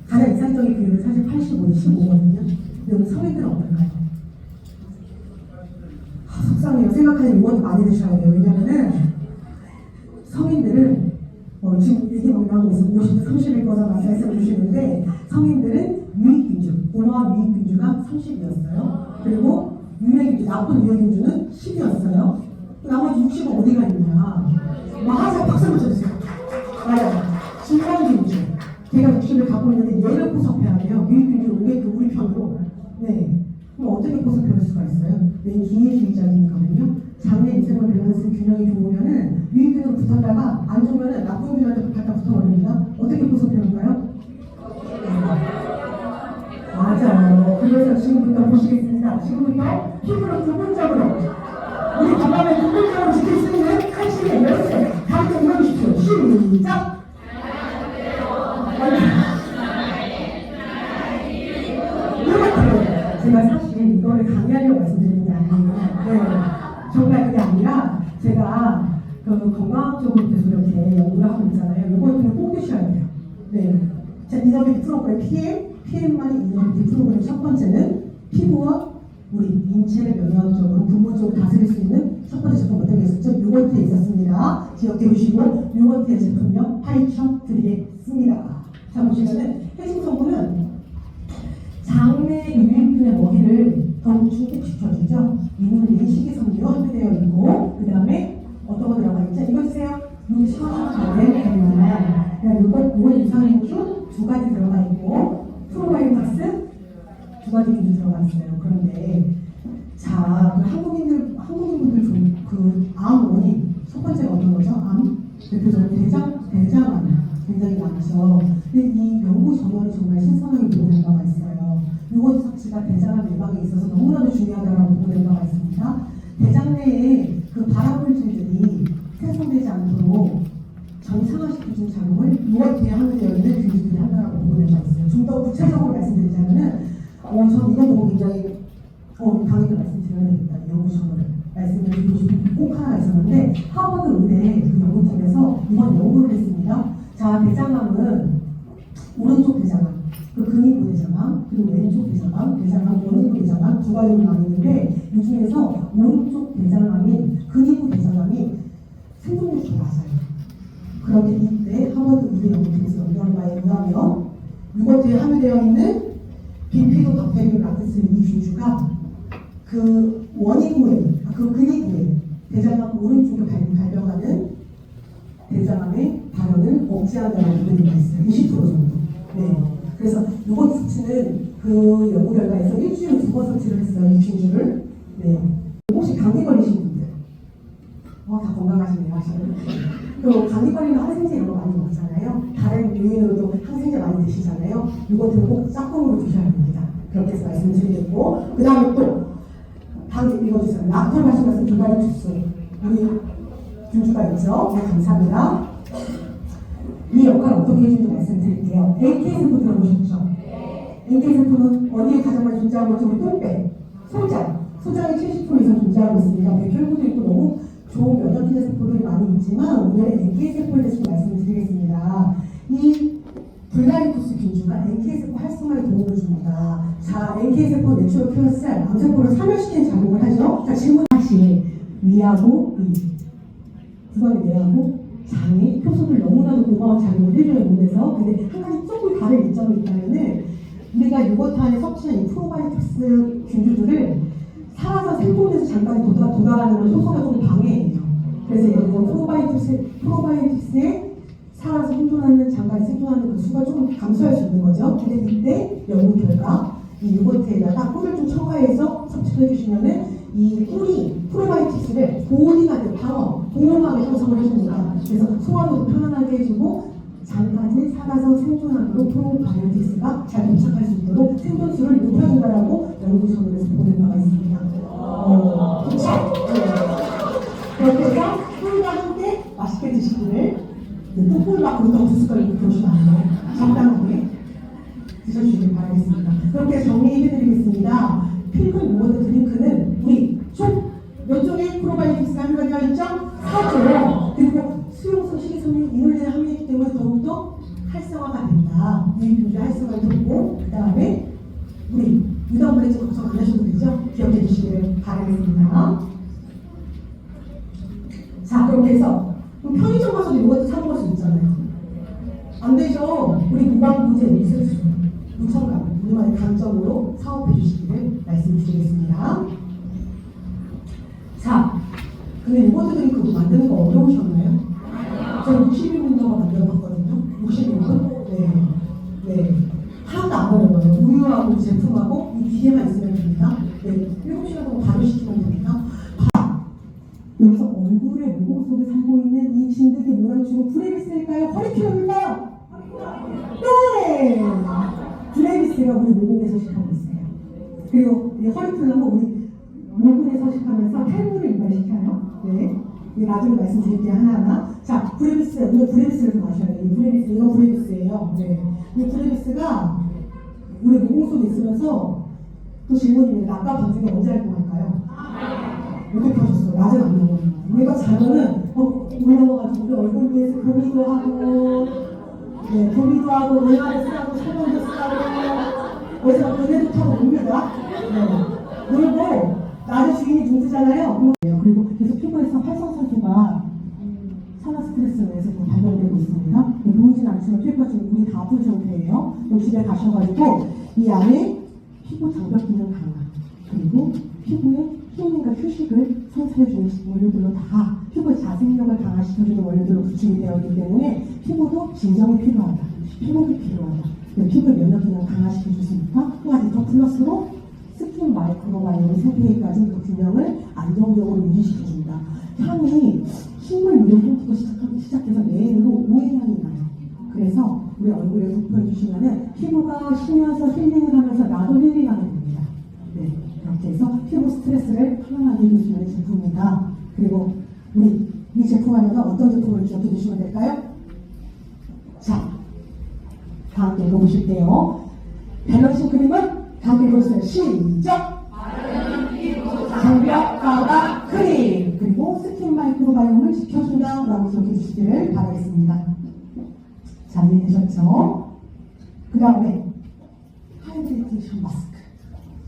가장 이상적인 비율은 사실 85대 15거든요. 근데 우리 성인들은 어떨까요? 속상해요. 생각하는 용어도 많이 드셔야 돼요. 왜냐면은 성인들은 지금 얘기 막 나오고 있어. 50대 30일 거다 말씀해 주시는데 성인들은 유익균주, 고마운 유익균주가 30이었어요. 그리고 유해균주, 나쁜 유해균주는 10이었어요. 나머지 60은 어디가 있냐? 항상 박수 한번 쳐주세요. 맞아요. 중간균주. 걔가 60을 갖고 있는데 얘를 포섭해야 돼요. 유익균주 500그 우리 편으로. 네. 그럼 어떻게 포섭할 수가 있어요? 왠 기회주의적이거든요. 장내 미생물 밸런스 균형이 좋으면은 유익균으로 붙었다가 안 좋으면은 나쁜 균한테 갖다 붙어버립니다. 어떻게 포섭해볼까요? 맞아요. 그래서 지금부터 보시겠습니다. 지금부터 피부를 부분적으로 우리 건강을 부분적으로 지킬 수 있는 칼슘의 열쇠 다 함께 읽어주십시오. 시작! 제가 사실 이거를 강의하려고 말씀드리는 게 아니에요. 네. 정말 그게 아니라 제가 그 건강학적으로 계속 이렇게 연구를 하고 있잖아요. 이거는 꼭 드셔야 돼요. 네. 자, 이너비티 프로그램 PM만이 이너비티 프로그램 첫 번째는 피부와 우리 인체를 면역적으로 근본적으로 다스릴 수 있는 첫 번째 제품 어떤 게 있었죠? 요거트에 있었습니다. 기억해 주시고 요거트의 제품요 파헤쳐 드리겠습니다. 자, 보시면은 핵심 성분은 장내 유익균의 먹이를 더욱 충족시켜주죠. 이는 식이섬유 함유되어 있고 그 다음에 어떤 거 들어가 있죠? 이거 주세요. 유시원하게 이건 유산균 두 가지 들어가 있고 프로바이오틱스 두 가지 균이 들어가 있어요. 그런데 자, 한국인분들 그 암 원인 첫 번째가 어떤 거죠? 암 대표적으로 대장암 굉장히 많죠. 근데 이 연구 전원이 정말 신선하게 보고된 바가 있어요. 요거트 섭취가 대장암 예방에 있어서 너무나도 중요하다고 보고된 바가 있습니다. 대장 내에 그 발암물질들이 생성되지 않도록 정상화시켜준 작용을 요거트에 함유되어 있는 균들이 한다고 보고된 바가 있어요. 좀 더 구체적으로 말씀드리자면은 전 이거 보고 굉장히 강의도 말씀드려야 되겠다. 연구 전원을 말씀을 드리고 싶은 꼭 하나가 있었는데 하버드 의대 그 연구팀에서 이번 연구를 했습니다. 자, 대장암은 오른쪽 대장암, 그 근위부 대장암, 그리고 왼쪽 대장암, 원인부 대장암 두 가지로 나뉘는데 이 중에서 오른쪽 대장암인 근위부 대장암이 생존율이 더 낮아요. 그런데 이때 하버드 의대 연구팀에서 연구한 바에 의하면 요거트에 함유되어 있는 빈피도 박테리움 라티스 이 균주가 그 원인부에, 그 근위부에 대장암 오른쪽에 발병하는 대장암의 발현을 억제한다는 연구가 있어요. 20% 정도. 네. 그래서 요거트 섭취는 그 연구 결과에서 일주일에 2번 섭취를 했어요. 이 균주를. 네. 혹시 감기 걸리신 분들? 다 건강하시네요. 또 감기 걸리면 항생제 이런 거 많이 먹잖아요. 다른 요인으로도 항생제 많이 드시잖아요. 요거트는 꼭 짝꿍으로 드셔야 됩니다. 그렇게 해서 말씀드리겠고, 그 다음에 또 다음 읽어주세요. 락토 하시면서 비바리 투스 우리 균주가 있죠. 네, 감사합니다. 이 역할을 어떻게 해주는지 말씀드릴게요. AKSF 들어보셨죠? AKSF는 어디에 가장 많이 존재하고 있죠? 우리 똥배, 소장이 70% 이상 존재하고 있습니다. 백혈구도 있고 너무 좋은 면역기능 세포들이 많이 있지만 오늘은 NK세포에 대해서 말씀드리겠습니다. 이 불가리투스 균주가 NK세포 활성화에 도움을 줍니다. 자, NK세포 내추럴 킬러 셀, 암세포를 사멸시키는 작용을 하죠. 자, 질문 다시 위하고 구강의 뇌하고 장이 효소를 너무나도 고마운 작용을 해줘요, 몸에서. 근데 한 가지 조금 다른 이점이 있다면은 우리가 요거트 안에 섭취한 이 프로바이오틱스 균주들을 살아서 생존해서 잠깐 도달하는 걸 효소가 좀 방해해요. 그래서 예를 들어 프로바이오틱스에 살아서 생존하는 잠깐 생존하는 그 수가 조금 감소할 수 있는 거죠. 근데 이때 연구 결과 이 요거트에다가 꿀을 좀 첨가해서 섭취를 해주시면은 이 꿀이 프로바이오틱스를 보디가드 방어, 공용감을 형성을 해줍니다. 그래서 소화도 편안하게 해주고 장까지 살아서 생존하도록 프로바이오틱스가 잘 도착할 수 있도록 생존수를 높여준다라고 연구소에서 보낸 바가 있습니다. 그렇죠? 그렇게 해서 꿀과 함께 맛있게 드시기를 또 꿀 막 그렇다고 두 숟갈 이렇게 그러시면 안 돼요. 적당하게 드셔주시길 바라겠습니다. 그렇게 정리해드리겠습니다. 필금 요거트 드링크는 우리 총 몇 종의 프로바이오틱스가 함유가 되어 있죠? 4종. 그리고 수용성 식이섬유 이놀린을 함유했기 때문에 더욱더 활성화가 된다. 유익균주 활성화를 돕고 그 다음에 우리 유당불내증 걱정 안 하셔도 되죠? 기억해 주시기를 바라겠습니다. 자, 그렇게 해서 편의점 가서도 요거트 사 먹을 수 있잖아요. 안 되죠? 우리 무방부제 음료수 무첨가 우리만의 강점으로 사업해 주시기를 말씀드리겠습니다. 자, 근데 요거트 드링크 만드는 거 어려우셨나요? 저는 61분 동안 만들어 봤거든요. 61분? 네. 하나도 안 어려워요. 우유하고 제품하고 이 뒤에만 있으면 됩니다. 네. 7시간 동안 발효시키면 됩니다. 여기서 얼굴의 모공 속에 살고 있는 이 진드기 모낭충은 브레비스일까요? 허리케인일까요? 네! 브레비스가 우리 모공에 서식하고 있어요. 그리고 이 허리케인은 우리 모근에 서식하면서 탈모를 유발시켜요. 네. 나중에 말씀드릴게요, 하나하나. 자, 브레비스, 이거 브레비스를 좀 아셔야 돼요. 이 브레비스, 이거 브레비스예요. 네. 이 브레비스가 우리 모공 속에 있으면서 또 질문입니다. 아까 방중에 언제 활동할까요? 어떻게 하셨어요? 낮에 안 나오거든요. 우리가 자면은 올라와가지고 우리 얼굴 위에서 교미도 하고, 네, 교미도 하고, 응아를 쓰라고, 소변도 쓰라고, 어디서 그네도 타고 옵니다. 네. 그리고 낮에 주인이 눈뜨잖아요. 그리고 계속 피부에서 활성산소가 산화 스트레스로 해서 발견되고 있습니다. 보이진 않지만 피부가 지금 물이 다 아픈 상태예요. 그럼 집에 가셔가지고 이 안에 피부 장벽 기능 강화, 그리고 피부에 힐링과 휴식을 선사해주는 원료들로 다 피부의 자생력을 강화시켜주는 원료들로 구축이 되어 있기 때문에 피부도 진정이 필요하다. 피부도 필요하다. 피부의 면역 기능을 강화시켜줄 수 있다. 한 가지 더 플러스로 스킨 마이크로바이옴 생태계까지 그 균형을 안정적으로 유지시켜준다. 향이 식물 유효향부터 시작해서 내일로 오일향이 나요. 그래서 우리 얼굴에 도포해주시면은 피부가 쉬면서 힐링을 하면서 나도 힐링하게 됩니다. 네, 이렇게 해서 피부 스트레스를 편안하게 해주시는 제품입니다. 그리고 우리 이 제품 하려면 어떤 제품을 기억해 주시면 될까요? 자, 다음 거 읽어보실게요. 밸런싱 크림은 다음 읽어주세요. 시작! 장벽 가가 크림! 그리고 스킨 마이크로바이옴을 지켜준다 라고 기억해 주시기를 바라겠습니다. 자, 이해되셨죠? 그 다음에 하이드레이션 마스크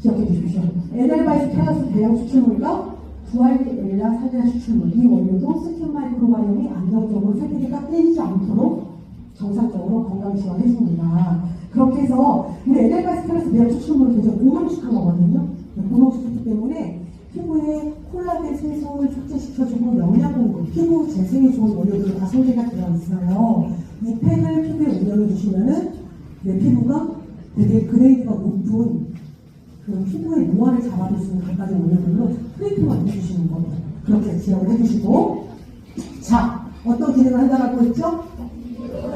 기억해 주십시오. 에델바이스 테라스 대형 추출물과 두알리 엘라 사제나 추출물 이 원료도 스킨 마이크로바이옴이 안정적으로 생태계가 깨지지 않도록 정상적으로 건강 지원해줍니다. 그렇게 해서 우리 에델바이스 테라스 대형 추출물은 굉장히 고농축한 거거든요. 고농축했기 때문에 피부에 콜라겐 생성을 촉진시켜주고 영양 공급, 피부 재생에 좋은 원료들이 다 소개가 되어 있어요. 이 팩을 피부에 운영해 주시면은 내 피부가 되게 그레이드가 높은 그 피부의 노화를 잡아줄 수 있는 각가지 원료들로 트리트먼트 해주시는 겁니다. 그렇게 기억을 해주시고, 자, 어떤 기능을 한다라고 했죠?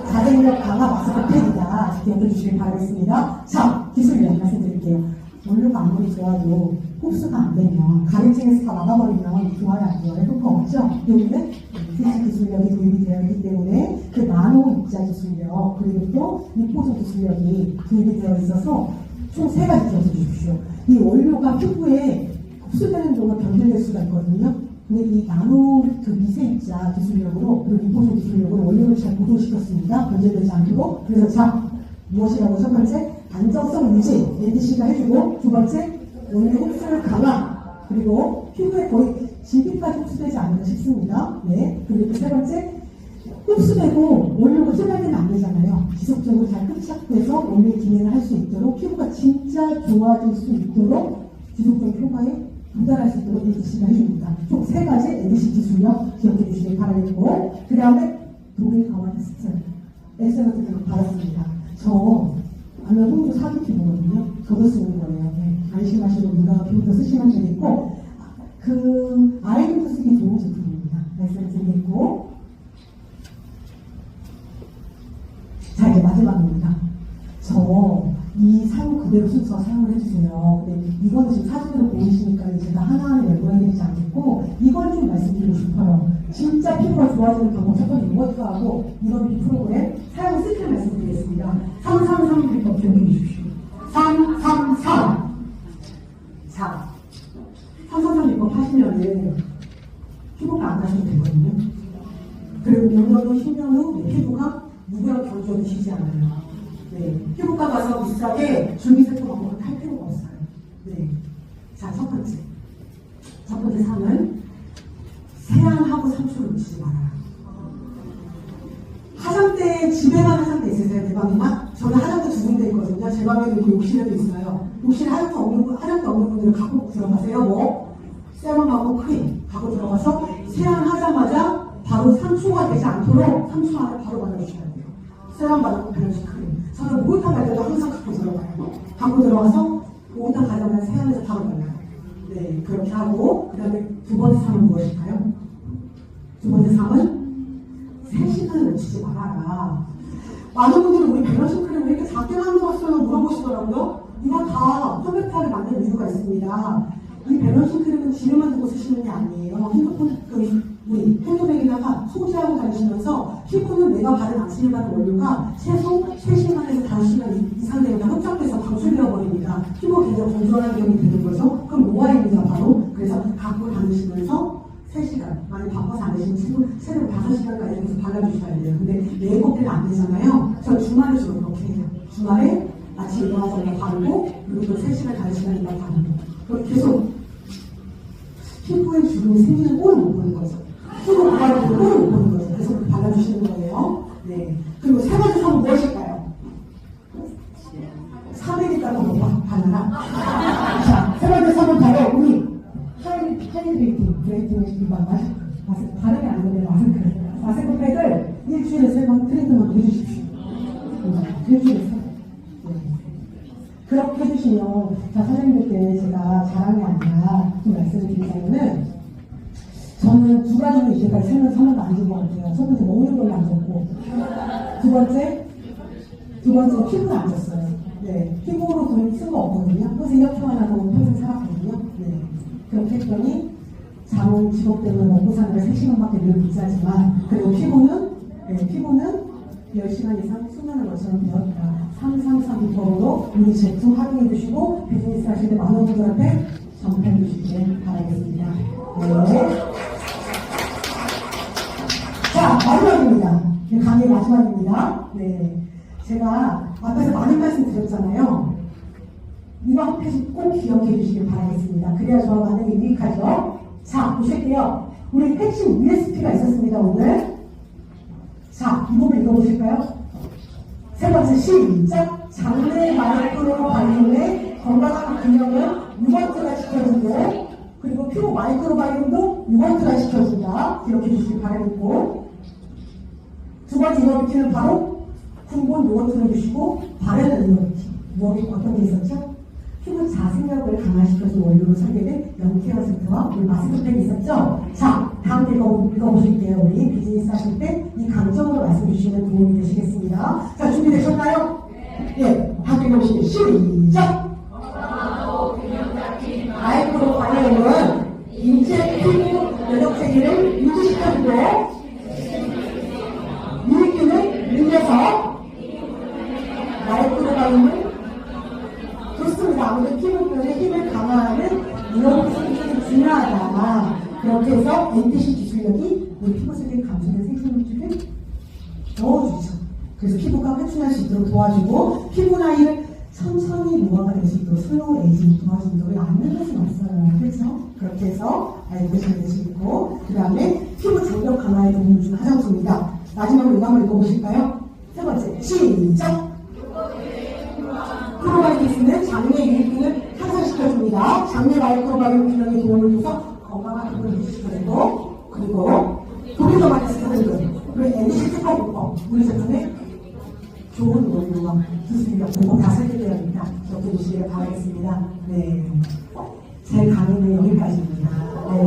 자생력 강화 마스크 팩이다. 기억해 주시길 바라겠습니다. 자, 기술력 말씀드릴게요. 원료가 아무리 좋아도 흡수가 안 되면 가래층에서 다 막아버리면 좋아요 안 좋아요? 효과 없죠? 여기는 TC 기술력이 도입이 되어 있기 때문에 그 나노 입자 기술력 그리고 또 리포소 기술력이 도입이 되어 있어서 총 3가지 기억해 주십시오. 이 원료가 피부에 흡수되는 경우가 변질될 수가 있거든요. 근데 이 나노 그 미세 입자 기술력으로 그리고 리포소 기술력으로 원료를 잘 보존시켰습니다. 변질되지 않도록. 그래서 자 무엇이라고 첫 번째 안정성 유지 NDC가 해주고 두 번째 원료 흡수를 강화 그리고 피부에 거의 진피까지 흡수되지 않을까 싶습니다. 네. 그리고 세 번째 흡수되고 원료가 쏟아지면 안 되잖아요. 지속적으로 잘 흡착돼서 원료의 기능을 할 수 있도록 피부가 진짜 좋아질 수 있도록 지속적인 효과에 도달할 수 있도록 NDC가 해줍니다. 총 3가지 NDC 기술력 기억해 주시길 바라겠고 그 다음에 독일 강화 테스트 엑셀런트 받았습니다. 저 아면 홍조 사기 피부거든요. 저도 쓰는 거예요. 네. 안심하시고 누가 피부도 쓰시면 되겠고 그 아이들도 쓰기 좋은 제품입니다. 엑셀런트 있고 자 이제 마지막입니다. 저 이 사용 그대로 순서 사용을 해주세요. 근데 이거는 지금 사진으로 보이시니까 제가 하나하나 열거해드리지 않겠고 이걸 좀 말씀드리고 싶어요. 진짜 피부가 좋아지는 방법 첫 번째 이것도 하고 이번 프로그램 사용 스킬 말씀드리겠습니다. 333 비법 기억해 주십시오. 333 자 333 비법 하시면은 피부가 안 나셔도 되거든요. 그리고 5년 후 10년 후 피부가 누구랑 견주어도 지지 않아요. 네, 피부과 가서 비싸게 줄기세포 방법을 탈 필요가 없어요. 네. 자, 첫 번째 3은 세안하고 3초를 놓치지 말아요. 화장대, 집에만 화장대 있으세요? 내 방에만? 저는 화장대 2군데 있거든요. 제 방에도 있고 욕실에도 있어요. 욕실에 화장대 없는 분들은 갖고 들어가세요. 뭐? 세럼하고 크림 갖고 들어가서 세안하자마자 바로 3초가 되지 않도록 3초 안에 바로 발라주셔야 돼요. 세럼 바르고 베러시 크림. 저는 목욕탕 갈 때도 항상 갖고 들어가요. 갖고 들어가서 목욕탕 가자마자 세안해서 바로 발라요. 네, 그렇게 하고 그 다음에 두 번째 3은 무엇일까요? 두 번째 3은 3시간을 놓치지 말아라. 많은 분들이 우리 베러시 크림을 이렇게 작게 만들었어요 물어보시더라고요. 이거 다 컴팩트하게 만드는 이유가 있습니다. 이 베러시 크림은 지름만 두고 쓰시는 게 아니에요. 핸드폰 우리 핸드백에다가 소지하고 다니시면서 피부는 내가 바른 아침에 바른 원료가 최소 3시간에서 5시간 이상 되면 흡착돼서 방출되어 버립니다. 피부가 굉장히 건조한 경험이 되는 거죠. 그럼 노화입니다 바로. 그래서 갖고 다니시면서 3시간 많이 바빠서 안 되시면 새벽 5시간까지 계속 발라주셔야 돼요. 근데 매일 껍데가 안 되잖아요. 저 주말에 주로 그렇게 해요. 주말에 아침 일어나서 바르고 그리고 또 3시간 5시간 있다 바르고 그렇게 계속 피부에 주름이 생기는 꼴을 못 보는 거죠. 피부 고갈이 꼴을 못 보는 거죠. 그래서 그렇게 발라주시는 거예요. 네. 그리고 세 번째 3은 무엇일까요? 3일이니까 뭐 발라라. 자, 세 번째 3은 바로 우리 하이드레이팅, 브레이팅 마스크, 발음이 안 되는 마스크팩을 일주일에 3번 트리트먼트 해주십시오. 일주일에 3번. 그렇게 해주시면, 자, 선생님들께 제가 자랑이 아니라 좀 말씀을 드리자면은, 저는 2가지는 이제까지 생을 선언도 안 준 것 같아요. 첫 번째, 먹는 걸로 안 줬고, 두 번째, 피부는 안 줬어요. 네. 피부로 돈 쓴 거 없거든요. 평생 이렇게 하나 하고 평생 살았거든요. 네. 그렇게 했더니, 잠은 직업 때문에 먹고 사는 걸 3시간밖에 늘 못자지만, 그리고 피부는 10시간 이상 수면을 것처럼 되었다. 333 비법으로 우리 제품 활용해 주시고 비즈니스 하실 때 많은 분들한테 전파해 주시길 바라겠습니다. 네. 자, 마지막입니다. 강의 마지막입니다. 네. 제가 앞에서 많은 말씀 드렸잖아요. 이거 한 페이지 꼭 기억해 주시길 바라겠습니다. 그래야 저와 만나기 유익하죠. 자, 보실게요. 우리 핵심 USP가 있었습니다, 오늘. 자, 이 부분 읽어보실까요? 세 번째, 시작! 장내 마이크로 바이옴의 건강한 균형은 유번트가 지켜주고, 그리고 피부 마이크로 바이옴도 유번트가 지켜준다. 기억해 주시길 바라겠고, 두 번째 이너비티는 바로 군본 유번트를 주시고, 바르는 이너비티. 무엇이 어떤 게 있었죠? 피부 자생력을 강화시켜준 원료로 설계된 영케어 세트와 우리 마스크팩이 있었죠? 자, 다음 읽어보실게요. 우리 비즈니스 하실 때 이 강점으로 말씀 주시면 도움이 되시겠습니다. 자, 준비되셨나요? 네. 다음 읽어보실게요. 시작! 아무래도 피부 표현의 힘을 강화하는 이런 기술이 중요하다. 그렇게 해서 NTC 기술력이 우리 피부 색의 감소된 생성물질을 넣어주죠. 그래서 피부가 회춘할 수 있도록 도와주고 피부 나이를 천천히 노화가 될 수 있도록 슬로우 에이징 도와준다고 않는 것은 없어요. 그렇죠? 그렇게 해서 알고 계시면 되시고 그 다음에 피부 장벽 강화에 도움을 주는 화장품입니다. 마지막으로 이거 한번 읽어보실까요? 세 번째 시작! 프로바이오틱스는 장내 유익균을 향상시켜줍니다. 장내 마이크로바이옴 균형에 도움을 줘서 건강한 피부를 유지시켜주고 그리고 도미노마티스 등등 그리고 NC 특허 우리 제품에 좋은 원료와 기술력 공법 다 설계되어 있다. 기억해 주시길 바라겠습니다. 네. 제 강의는 여기까지입니다. 네.